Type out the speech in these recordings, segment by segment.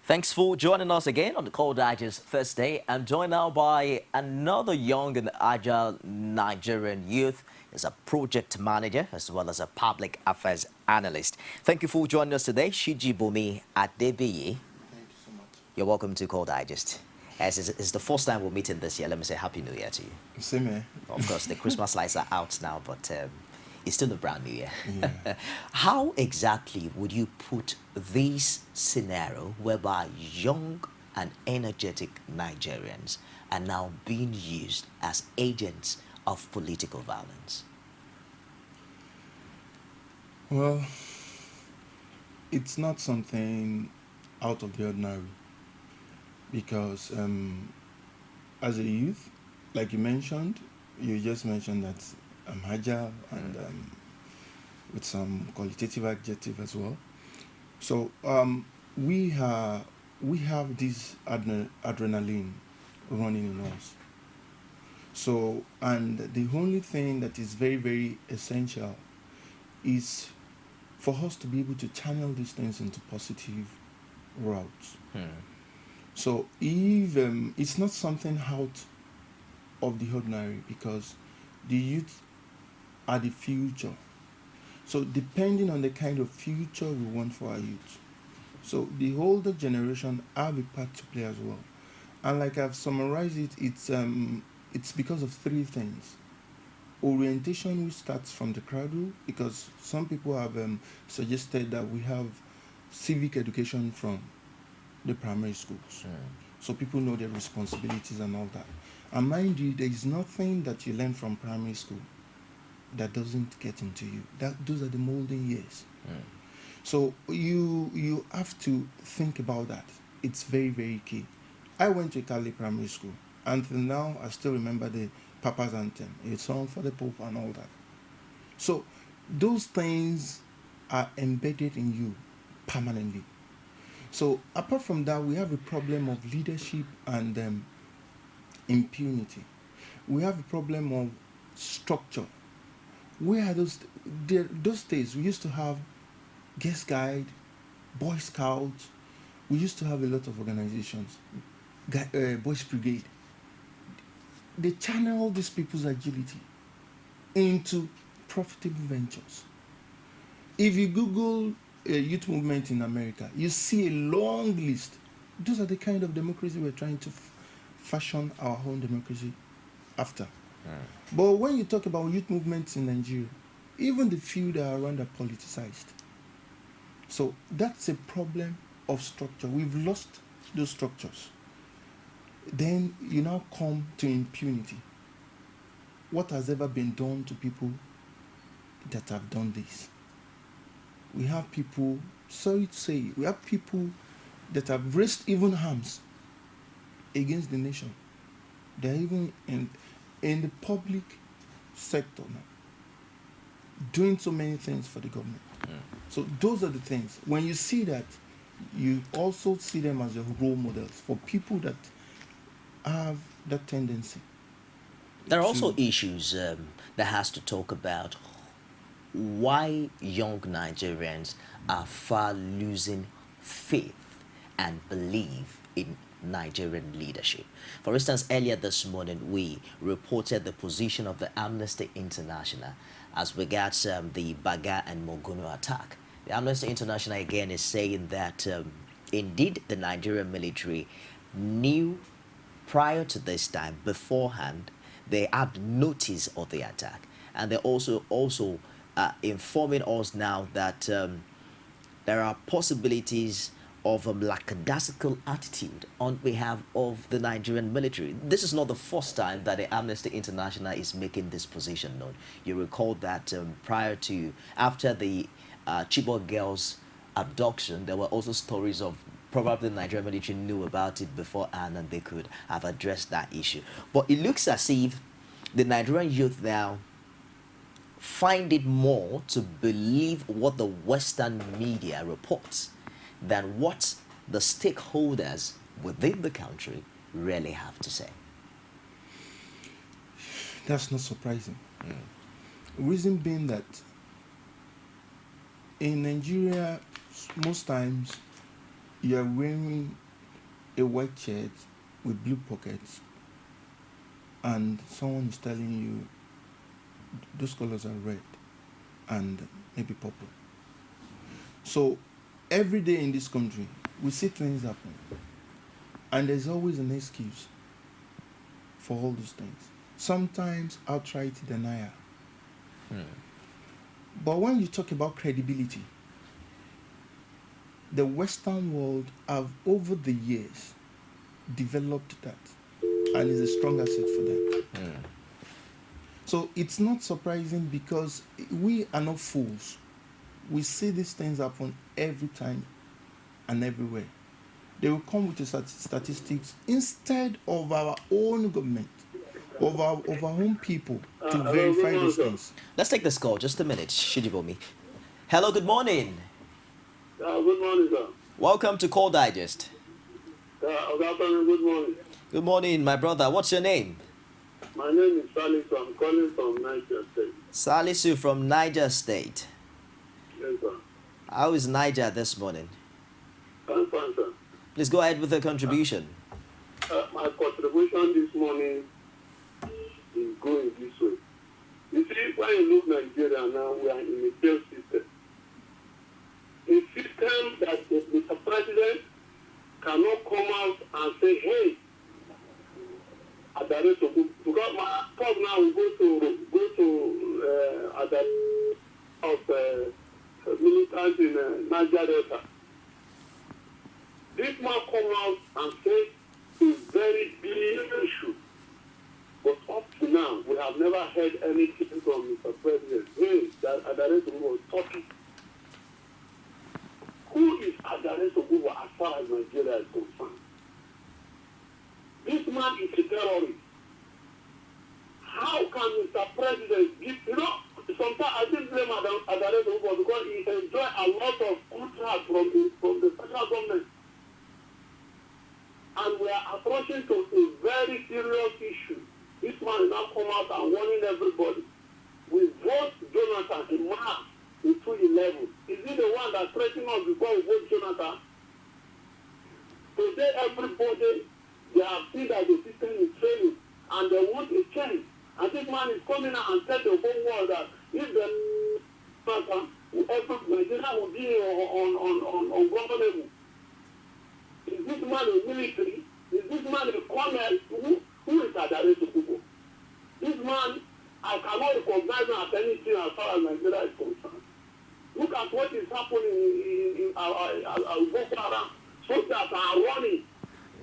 Thanks for joining us again on the Call Digest Thursday. I'm joined now by another young and agile Nigerian youth. He's a project manager as well as a public affairs analyst. Thank you for joining us today, Shijibomi Adebiyi. Thank you so much. You're welcome to Call Digest. As it's the first time we're meeting this year, let me say Happy New Year to you. Same here. Of course, the Christmas lights are out now, but it's still a brand new year. Yeah. How exactly would you put this scenario whereby young and energetic Nigerians are now being used as agents of political violence? Well, it's not something out of the ordinary because as a youth, like you just mentioned that I'm agile and with some qualitative adjective as well. So we have this adrenaline running in us. So, and the only thing that is very, very essential is for us to be able to channel these things into positive routes. So, if it's not something out of the ordinary, because the youth are the future. So, depending on the kind of future we want for our youth, so the older generation have a part to play as well. And like I've summarized it, it's because of three things. Orientation, which starts from the cradle, because some people have suggested that we have civic education from the primary schools, so people know their responsibilities and all that. And mind you, there is nothing that you learn from primary school that doesn't get into you. Those are the molding years. So you have to think about that. It's very, very key. I went to Cali Primary School. Until now, I still remember the Papa's anthem. It's song for the Pope and all that. So those things are embedded in you permanently. So apart from that, we have a problem of leadership and impunity. We have a problem of structure. Where are those days we used to have guest guide, Boy Scouts. We used to have a lot of organizations, Boys Brigade. They channel these people's agility into profitable ventures. If you Google youth movement in America, you see a long list. Those are the kind of democracy we're trying to fashion our own democracy after. But when you talk about youth movements in Nigeria, even the few that are around are politicized. So that's a problem of structure. We've lost those structures. Then you now come to impunity. What has ever been done to people that have done this? We have people, sorry to say, we have people that have raised even arms against the nation. They're even in the public sector now, doing so many things for the government. So those are the things. When you see that, you also see them as your role models for people that have that tendency. There are also issues that has to talk about why young Nigerians are far losing faith and belief in Nigerian leadership. For instance, earlier this morning, we reported the position of the Amnesty International as regards the Baga and Mogunu attack. The Amnesty International again is saying that indeed the Nigerian military knew prior to this time, beforehand, they had notice of the attack, and they're also informing us now that there are possibilities of a lackadaisical attitude on behalf of the Nigerian military. This is not the first time that the Amnesty International is making this position known. You recall that after the Chibok girls' abduction, there were also stories of probably the Nigerian military knew about it beforehand and they could have addressed that issue. But it looks as if the Nigerian youth now find it more to believe what the Western media reports than what the stakeholders within the country really have to say. That's not surprising. Reason being that in Nigeria, most times You are wearing a white shirt with blue pockets, and someone is telling you those colors are red and maybe purple. So every day in this country, we see things happen, and there's always an excuse for all those things. Sometimes outright denial. But when you talk about credibility, the Western world have over the years developed that, and is a strong asset for them. So it's not surprising because we are not fools. We see these things happen every time and everywhere. They will come with the statistics instead of our own government, of our own people to verify these things. Let's take this call. Just a minute, Shijibomi. Hello, good morning. Good morning, sir. Welcome to Call Digest. Good afternoon, good morning. Good morning, my brother. What's your name? My name is Salisu. I'm calling from Niger State. Salisu from Niger State. Yes, sir. How is Niger this morning? I'm fine, sir. Please go ahead with the contribution. My contribution this morning is going this way. You see, when you look Nigeria now, we are in a failed system. A system that the Mr. President cannot come out and say, hey, Adare to go, because my talk now will go to Adare of militants in Niger Delta. This man come out and say it's a very big issue. But up to now, we have never heard anything from Mr. President. Hey, that Adare to was talking. Who is Adare Sogubo as far as Nigeria is concerned? This man is a terrorist. How can Mr. President give, sometimes I think blame Adare Sogubo because he enjoys a lot of contract from the federal government. And we are approaching to a very serious issue. This man is now come out and warning everybody. We vote Jonathan in March in 2011. Is he the one that threatened us before we vote Jonathan? Today, everybody, they have seen that the system is failing and they want a change. And this man is coming out and tell the whole world that if the Jonathan, every Nigeria will be ungovernable. Is this man a military? Is this man a colonel? Who is Adare Sogubo? This man, I cannot recognize him as anything as far as Nigeria is concerned. Look at what is happening in our Boko Haram. Soldiers are running.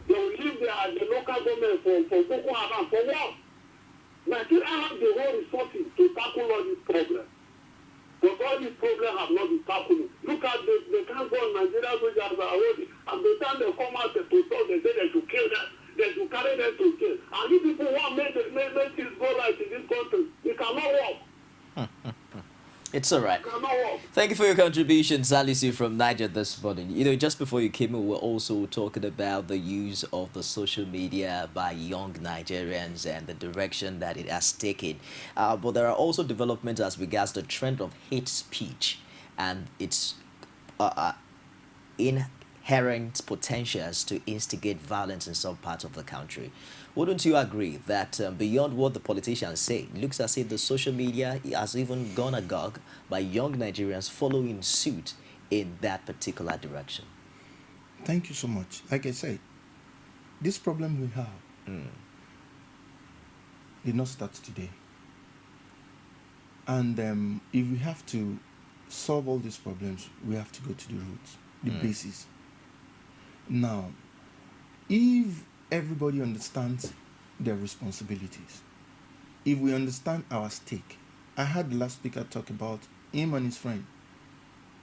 They will leave the local government for Boko Haram. For what? Nigeria has the whole resources to tackle all these problems. But all these problems have not been tackled. Look at the can't go on Nigeria soldiers are already. And by the time they come out to talk, they say they should kill them. They should carry them to jail. And if people want to make things go right in this country, it cannot work. It's all right. It cannot work. Thank you for your contribution, Salisu from Niger this morning. Just before you came in, we were also talking about the use of the social media by young Nigerians and the direction that it has taken. But there are also developments as regards the trend of hate speech and its inherent potentials to instigate violence in some parts of the country. Wouldn't you agree that beyond what the politicians say, it looks as if the social media has even gone agog by young Nigerians following suit in that particular direction? Thank you so much. Like I said, this problem we have did not start today. And if we have to solve all these problems, we have to go to the roots, the basis. Now, if everybody understands their responsibilities, if we understand our stake, I heard the last speaker talk about him and his friend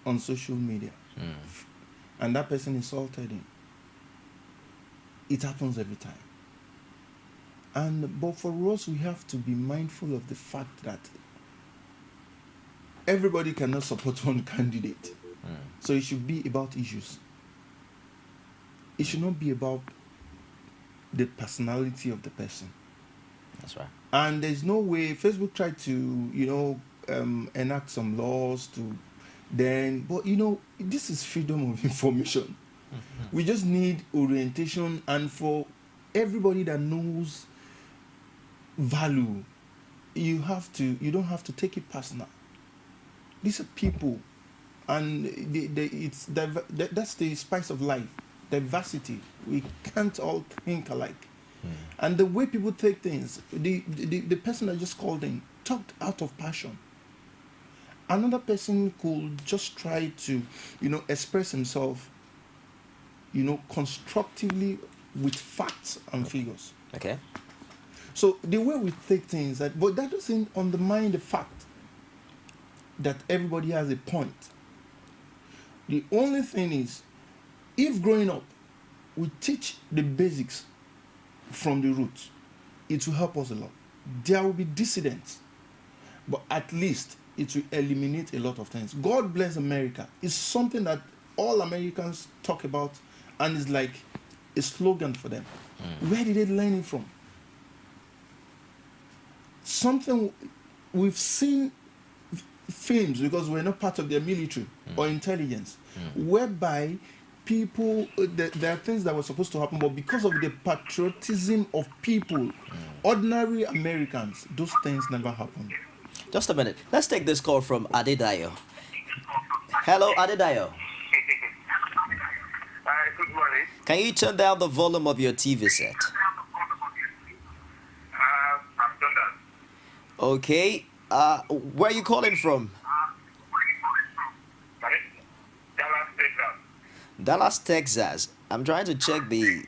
on social media, and that person insulted him. It happens every time. But for us, we have to be mindful of the fact that everybody cannot support one candidate. So it should be about issues. It should not be about the personality of the person. That's right. And there's no way Facebook tried to, enact some laws to then, but this is freedom of information. We just need orientation, and for everybody that knows value, you don't have to take it personal. These are people, and that's the spice of life, diversity. We can't all think alike. And the way people take things, the person I just called in talked out of passion. Another person could just try to, express himself, constructively with facts and figures. Okay. So the way we take things, but that doesn't undermine the fact that everybody has a point. The only thing is, if growing up we teach the basics from the roots, it will help us a lot. There will be dissidents, but at least it will eliminate a lot of things. God bless America is something that all Americans talk about, and is like a slogan for them. Where did they learn it from? Something we've seen films, because we're not part of their military or intelligence, whereby people, there are things that were supposed to happen, but because of the patriotism of people, ordinary Americans, those things never happened. Just a minute. Let's take this call from Adedayo. Hello, Adedayo. Hi, good morning. Can you turn down the volume of your TV set? I've done that. Okay. Where are you calling from? Sorry? Dallas, Texas. Dallas, Texas. I'm trying to check the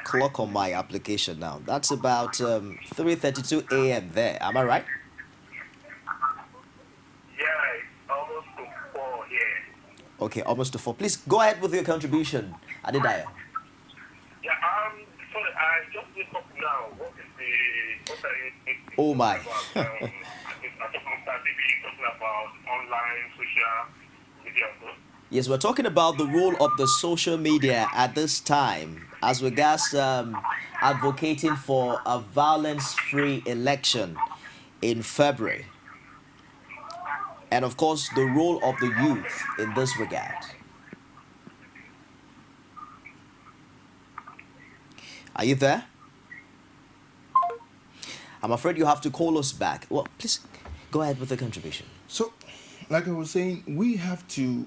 clock on my application now. That's about 3:32 a.m. there. Am I right? Yeah, it's almost to 4 here. Okay, almost to 4. Please go ahead with your contribution, Adedayo. Yeah, sorry, I just woke up now. What are you Oh my. about? I think Mr. DB talking about online social media. Yes, we're talking about the role of the social media at this time as regards advocating for a violence-free election in February. And of course, the role of the youth in this regard. Are you there? I'm afraid you have to call us back. Well, please go ahead with the contribution. So, like I was saying, we have to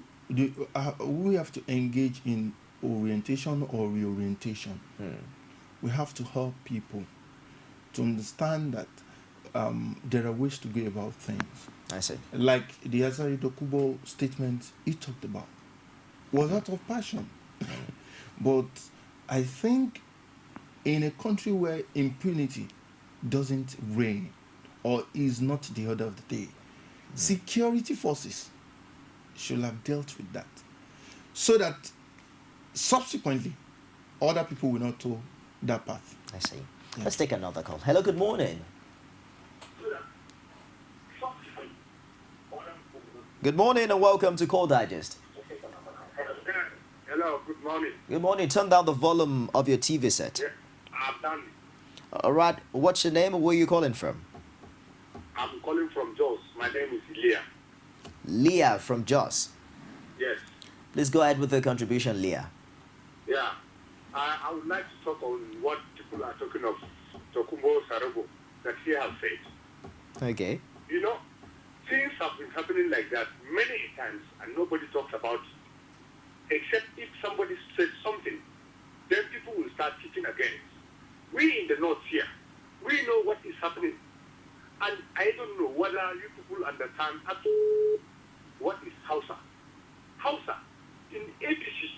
engage in orientation or reorientation. We have to help people to understand that there are ways to go about things. I see. Like the Azari Dokubo statement he talked about was out of passion. But I think in a country where impunity doesn't reign or is not the order of the day, security forces should have dealt with that, so that subsequently other people will not tow that path. I see. Yeah. Let's take another call. Hello, good morning. Good morning and welcome to Call Digest. Hello, good morning. Good morning. Turn down the volume of your TV set. Yeah, I've done it. All right. What's your name and where are you calling from? I'm calling from Jos. My name is Leah. Leah from Jos. Yes. Please go ahead with the contribution, Leah. Yeah. I would like to talk on what people are talking of Tokumbo Sarabo that he has said. Okay. You know, things have been happening like that many times and nobody talks about it, except if somebody says something, then people will start teaching again. We in the north here, we know what is happening. And I don't know whether you people understand what is Hausa. Hausa, in APC,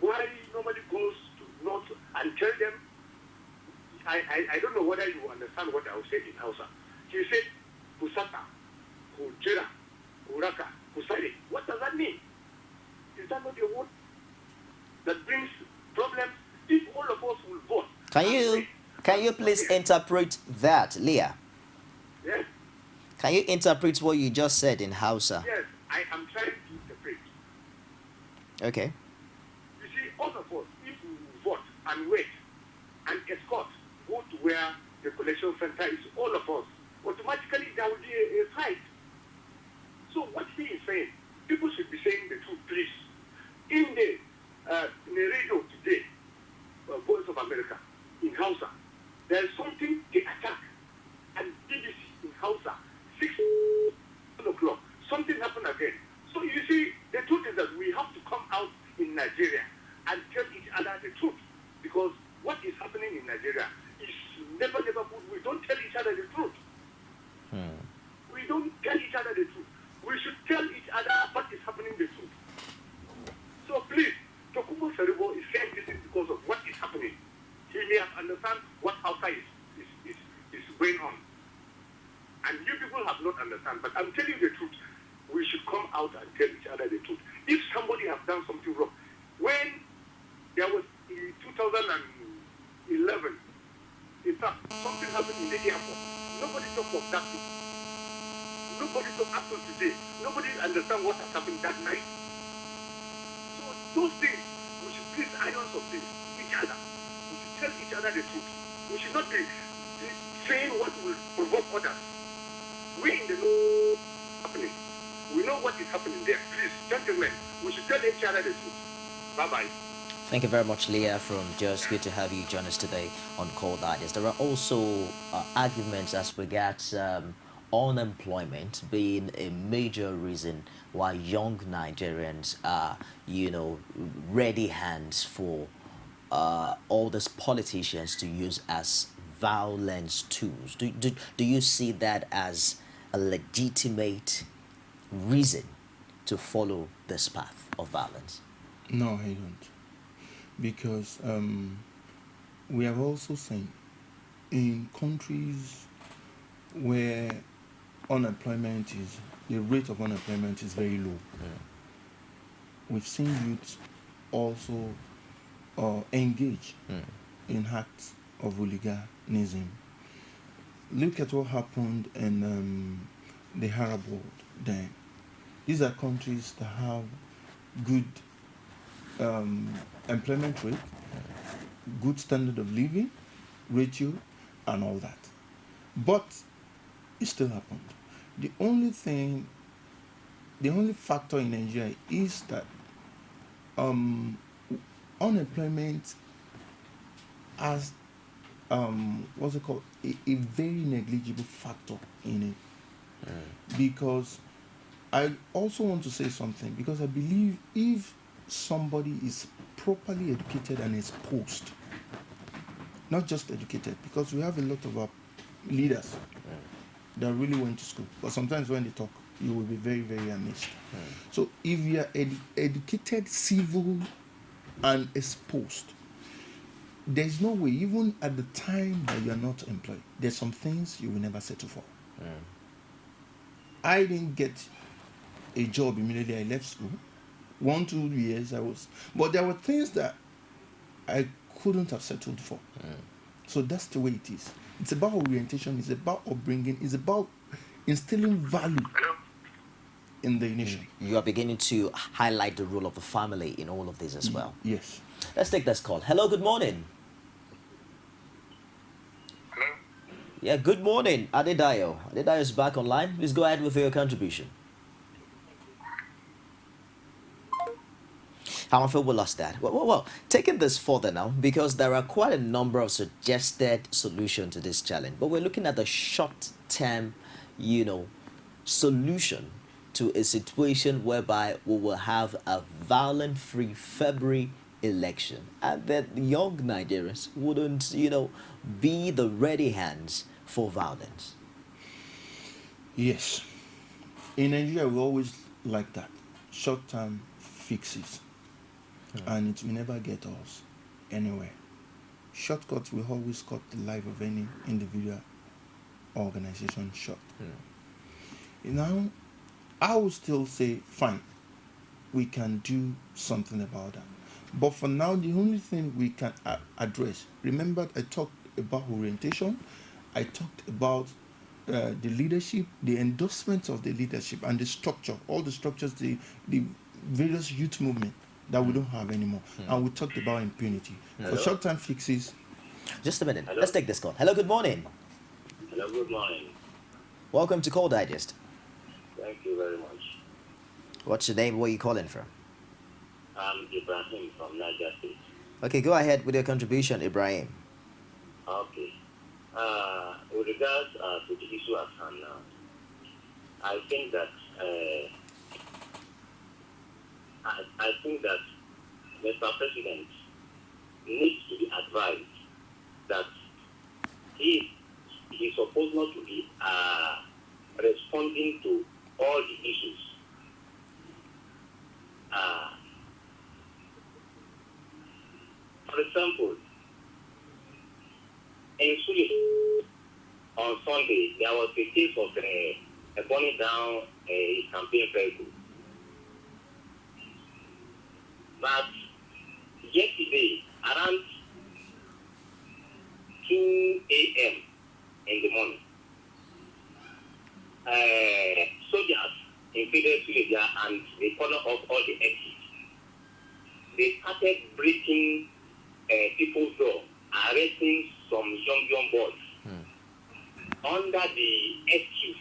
Buhari normally goes to north and tell them, I don't know whether you understand what I will say in Hausa. He said, Kusata, Kujira, Kuraka, Kusari. What does that mean? Is that not a word that brings problems? If all of us will vote. Can you please interpret that, Leah? Yes. Can you interpret what you just said in Hausa? Yes, I am trying to interpret. Okay. You see, all of us, if we vote and wait and escort, go to where the collection center is, all of us, automatically there will be a fight. So what he is saying, people should be saying the truth, please. 6 o'clock, something happened again. So you see, the truth is that we have to come out in Nigeria and tell each other the truth. Because what is happening in Nigeria is never good. We don't tell each other the truth. We don't tell each other the truth. We should tell each other what is happening the truth. So please, Tokubo Saribo is saying this is because of what is happening. He may have understand what outside is going on. And you people have not understand, but I'm telling you the truth. We should come out and tell each other the truth. If somebody has done something wrong, when there was in 2011, in fact, something happened in the airport. Nobody talked of that thing. Nobody talked after today. Nobody understand what has happened that night. So those things, we should please iron some things each other. We should tell each other the truth. We should not be saying what will provoke others. We in the know happening. We know what is happening there. Please, gentlemen, we should tell each other the truth. Bye-bye. Thank you very much, Leah from Just. Good to have you join us today on Cold Digest. There are also arguments as regards unemployment being a major reason why young Nigerians are, ready hands for all these politicians to use as violence tools. Do you see that as a legitimate reason to follow this path of violence? No, I don't. Because we have also seen in countries where the rate of unemployment is very low. We've seen youths also engage in acts of hooliganism. Look at what happened in the Arab world then. These are countries that have good employment rate, good standard of living, ratio, and all that. But it still happened. The only factor in Nigeria is that unemployment has what's it called, a very negligible factor in it. Because I also want to say something, because I believe if somebody is properly educated and exposed, not just educated, because we have a lot of our leaders that really went to school, but sometimes when they talk, you will be very, very amazed. So if you are educated, civil, and exposed, there's no way, even at the time that you are not employed, there's some things you will never settle for. I didn't get a job immediately I left school. 1-2 years but there were things that I couldn't have settled for. So that's the way it is. It's about orientation, it's about upbringing, it's about instilling value in the nation. You are beginning to highlight the role of the family in all of this as well. Yes. Let's take this call. Hello, good morning. Hello? Yeah, good morning. Adedayo. Adedayo is back online. Please go ahead with your contribution. I'm afraid we lost that. Well, taking this further now, because there are quite a number of suggested solutions to this challenge, but we're looking at the short-term, solution to a situation whereby we will have a violent-free February election, and that young Nigerians wouldn't, be the ready hands for violence. Yes. In Nigeria, we always like that. Short-term fixes. And it will never get us anywhere. Shortcuts will always cut the life of any individual organization short. Now, I will still say, fine, we can do something about that. But for now, the only thing we can address, remember I talked about orientation, I talked about the leadership, the endorsement of the leadership and the structure, all the structures, the various youth movement that we don't have anymore. And we talked about impunity. For short-term fixes. Just a minute. Hello? Let's take this call. Hello, good morning. Hello, good morning. Welcome to Call Digest. Thank you very much. What's your name? Where are you calling from? I'm Ibrahim from Niger State. Okay, go ahead with your contribution, Ibrahim. Okay. With regards to the issue at hand now, I think that I think that Mr. President needs to be advised that he's supposed not to be responding to all the issues. For example, in Sule, on Sunday, there was a case of burning down a campaign vehicle. But yesterday, around 2 a.m. in the morning, soldiers invaded Suleja and they cordoned off all the exits. They started breaking people's door, arresting some young boys under the excuse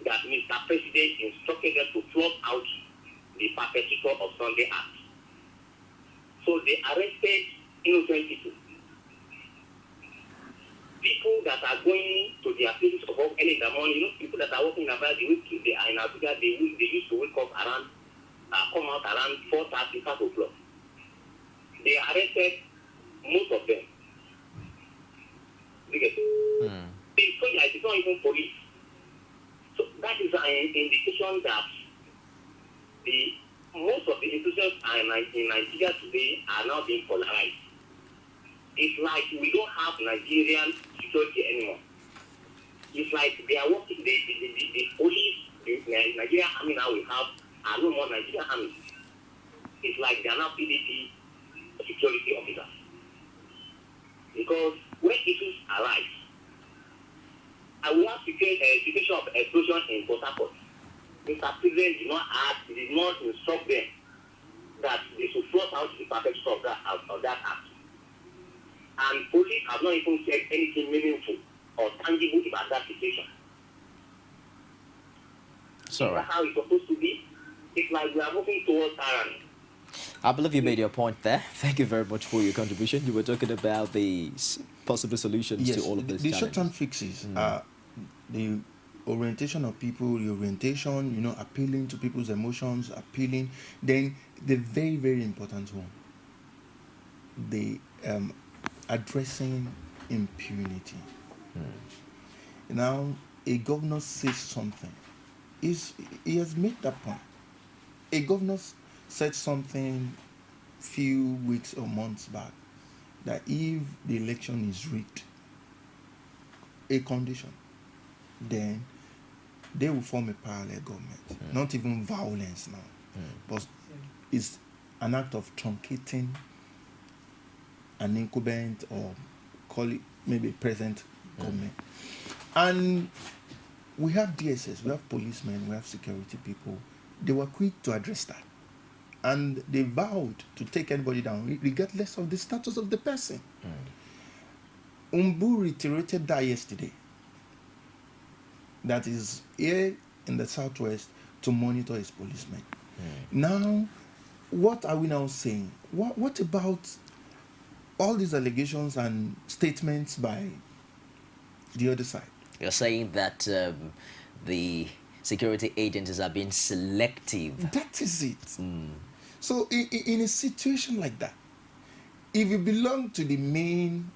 that Mr. President instructed them to flush out the perpetrator of Sunday Act. So they arrested innocent people. People that are going to their places of work early in the morning, people that are working about the week, they are in Abuja, they used to wake up around, come out around 4:30, 5 o'clock. They arrested most of them. Because it's not even police. So that is an indication that most of the institutions in Nigeria today are now being polarized. It's like we don't have Nigerian security anymore. It's like they are working, the police, the Nigerian army now we have are no more Nigerian army. It's like they are now PDP security officers. Because when issues arise, and we have situation of explosion in Port Harcourt, Mr. President did not instruct them that they should flush out the perpetrator of that act. And police have not even said anything meaningful or tangible about that situation. So, that's how it's supposed to be. It's like we are moving towards tyranny. I believe you made your point there. Thank you very much for your contribution. You were talking about the possible solutions to all of these the challenges. short-term fixes are the orientation of people, the orientation, appealing to people's emotions, appealing. Then the very, very important one, the addressing impunity. Now, a governor says something. He has made that point. A governor said something few weeks or months back that if the election is rigged, a condition, then they will form a parallel government. Not even violence now, but it's an act of truncating an incumbent or call it maybe present government. And we have DSS, we have policemen, we have security people. They were quick to address that. And they vowed to take anybody down, regardless of the status of the person. Umbu reiterated that yesterday. That is here in the southwest to monitor his policemen. Now, what are we now saying? What about all these allegations and statements by the other side? You're saying that the security agencies are being selective. That is it. So in a situation like that, if you belong to the main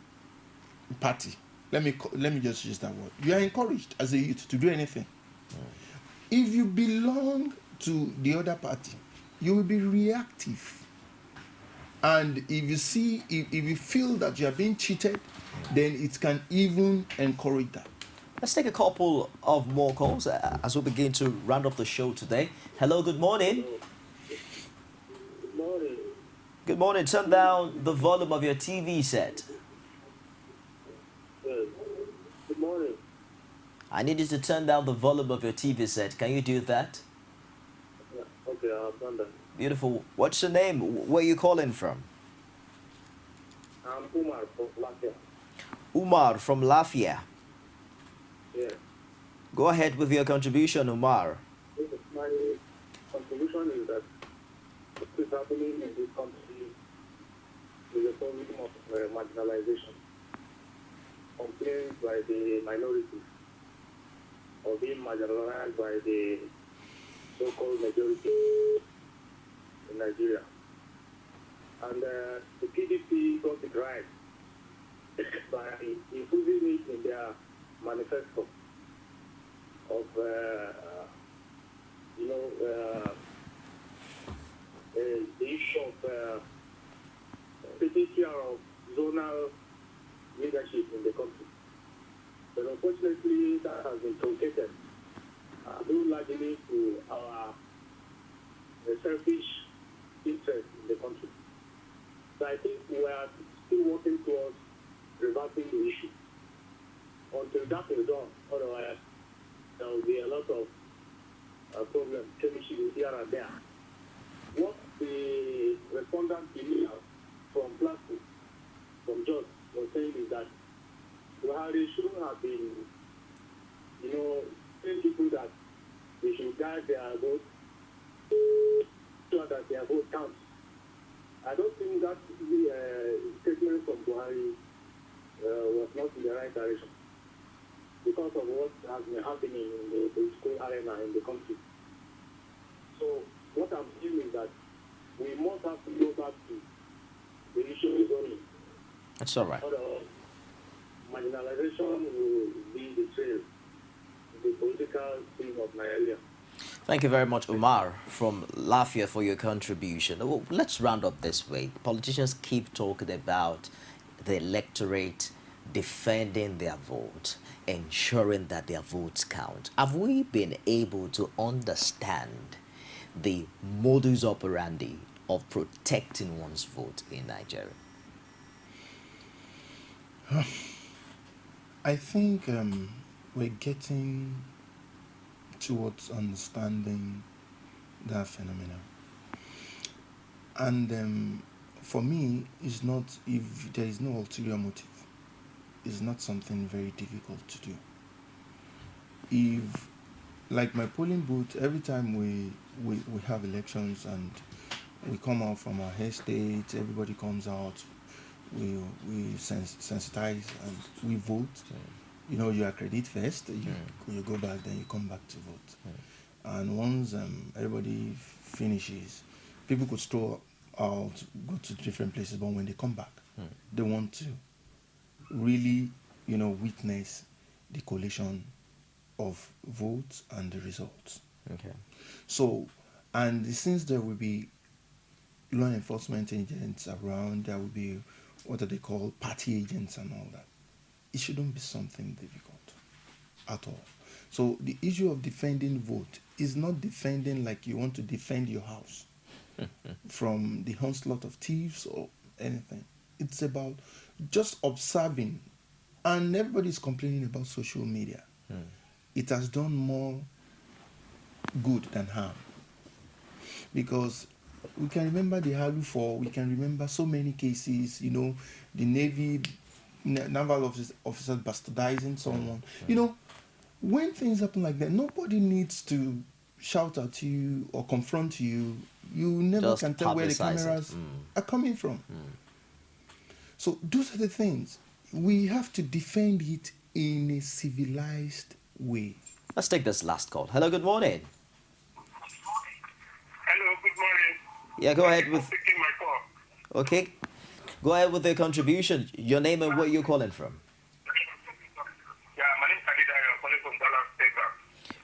party, let me just use that word, you are encouraged as a youth to do anything. If you belong to the other party, you will be reactive. And if you feel that you are being cheated, then it can even encourage that. Let's take a couple of more calls as we begin to round up the show today. Hello, good morning. Good morning. Good morning. Turn down the volume of your TV set. Yes. Good morning. I need you to turn down the volume of your TV set. Can you do that? Yeah. Okay, I've done that. Beautiful. What's your name? Where are you calling from? I'm Umar from Latvia. Umar from Lafia. Yeah. Go ahead with your contribution, Umar. My contribution is that what is happening in this country is a problem of marginalization, complaints by the minorities. or being marginalized by the so-called majority in Nigeria. And the PDP got it right by including it in their manifesto of, the issue of taking care of zonal leadership in the country. But unfortunately, that has been truncated, due largely to our selfish interest in the country. So I think we are still working towards reversing the issue. Until that is done, otherwise there will be a lot of problems, issues here and there. What the respondent believe from Plastic, from George, was saying is that Buhari shouldn't have been, telling people that they should guide their vote so that their vote counts. I don't think that the statement from Buhari was not in the right direction because of what has been happening in the political arena in the country. So what I'm saying is that we must have to go back to the issue of zoning. That's all right. Otherwise, marginalization will be the trail, the political thing of Nigeria. Thank you very much, Umar from Lafayette, for your contribution. Well, let's round up this way. Politicians keep talking about the electorate defending their vote, ensuring that their votes count. Have we been able to understand the modus operandi of protecting one's vote in Nigeria? I think we're getting towards understanding that phenomenon. And for me, it's not, if there is no ulterior motive, it's not something very difficult to do. If, like my polling booth, every time we have elections and we come out from our estates, everybody comes out, we sensitize and we vote. You accredit first, you go back, then you come back to vote. And once everybody finishes, people could stroll out, go to different places, but when they come back, they want to really, witness the collation of votes and the results. Okay. So, and since there will be law enforcement agents around, there will be what are they called party agents and all that. It shouldn't be something difficult at all. So the issue of defending vote is not defending like you want to defend your house from the onslaught of thieves or anything. It's about just observing, and everybody's complaining about social media. It has done more good than harm, because we can remember the Halu 4, we can remember so many cases, the Navy, naval officers bastardizing someone. When things happen like that, nobody needs to shout at you or confront you. You never Just can tell where the publicize it. cameras are coming from. So those are the things. We have to defend it in a civilized way. Let's take this last call. Hello, good morning. Hello, good morning. Yeah, go ahead with... Taking my call. Okay. Go ahead with the contribution. Your name and where you're calling from. Yeah, my name is Adidai. I'm calling from Dallas, Texas.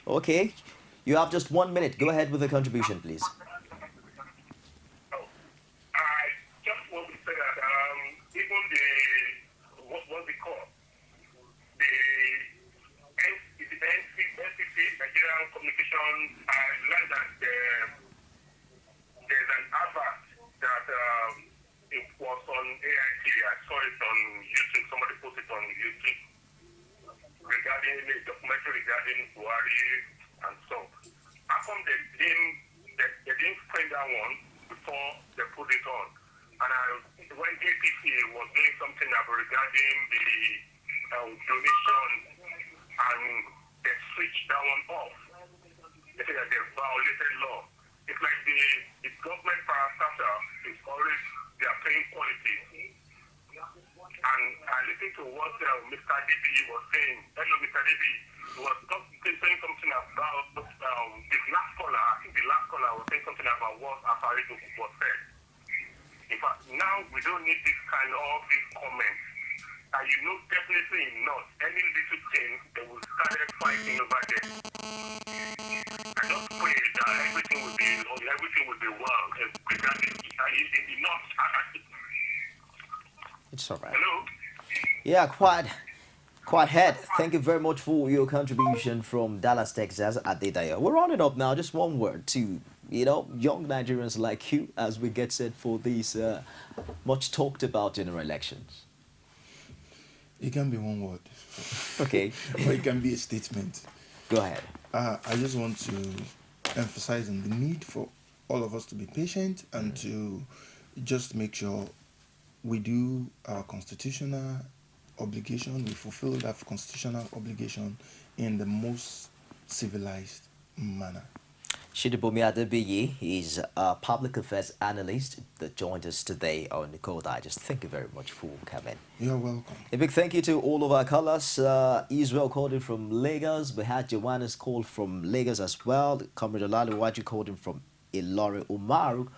Okay. You have just 1 minute. Go ahead with the contribution, please. I just want to say that even what's it called? The NCC, Nigerian Communication, I learned that there's an advert that it was on AIT. I saw it on YouTube. Somebody posted it on YouTube regarding a documentary regarding Buhari and so. How come they didn't print that one before they put it on? And when APC was doing something regarding the donation, and they switched that one off, they say that they violated law. It's like the government parastatal is always, they are paying quality. And I listened to what Mr. DB was saying. Hello, Mr. DB was saying something about the last caller. I think the last caller was saying something about what Afarido was said. In fact, now we don't need this kind of these comments. And you know definitely not any little thing they will start fighting over there. I just pray that everything will be well. It's all right. Hello? Yeah, quite head. Thank you very much for your contribution from Dallas, Texas, Adedayo. We're rounding up now. Just one word to young Nigerians like you as we get set for these much talked about general elections. It can be one word. Okay. Or it can be a statement. Go ahead. I just want to emphasize on the need for all of us to be patient and to just make sure we do our constitutional obligation, we fulfill that constitutional obligation in the most civilized manner. Shidibomi Adebiyi is a public affairs analyst that joined us today on Nicole Digest. Thank you very much for coming. You're welcome. A big thank you to all of our callers. Israel called in from Lagos. We had Joanna's call from Lagos as well. Comrade Olaluwaju called in from Ilori. Umaru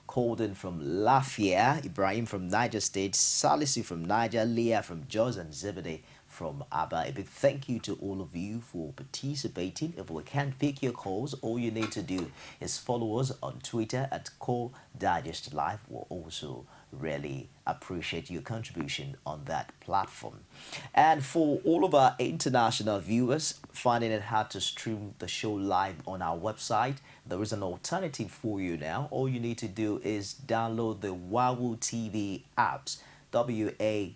called in from Lafia. Ibrahim from Niger State. Salisu from Niger. Leah from Jos, and Zebede from Abba. A big thank you to all of you for participating. If we can't pick your calls, all you need to do is follow us on Twitter at Call Digest Live. We'll also really appreciate your contribution on that platform. And for all of our international viewers finding it hard to stream the show live on our website, there is an alternative for you now. All you need to do is download the Wawu TV apps. WAWOO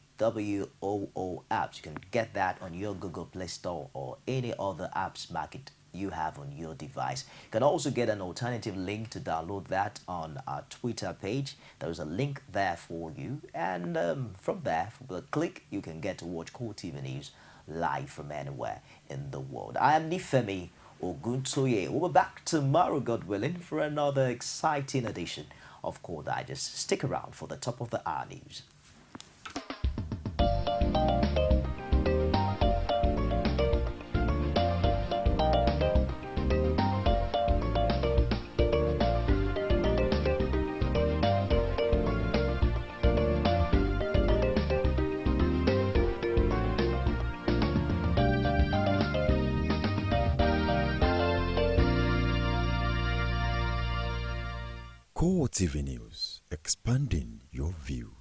apps. You can get that on your Google Play Store or any other apps market you have on your device. You can also get an alternative link to download that on our Twitter page. There's a link there for you, and from there, with a click, you can get to watch Cool TV News live from anywhere in the world. I am Nifemi Oguntoye. We'll be back tomorrow, God willing, for another exciting edition of Core Digest. Stick around for the top of the hour news. Core TV News, expanding your view.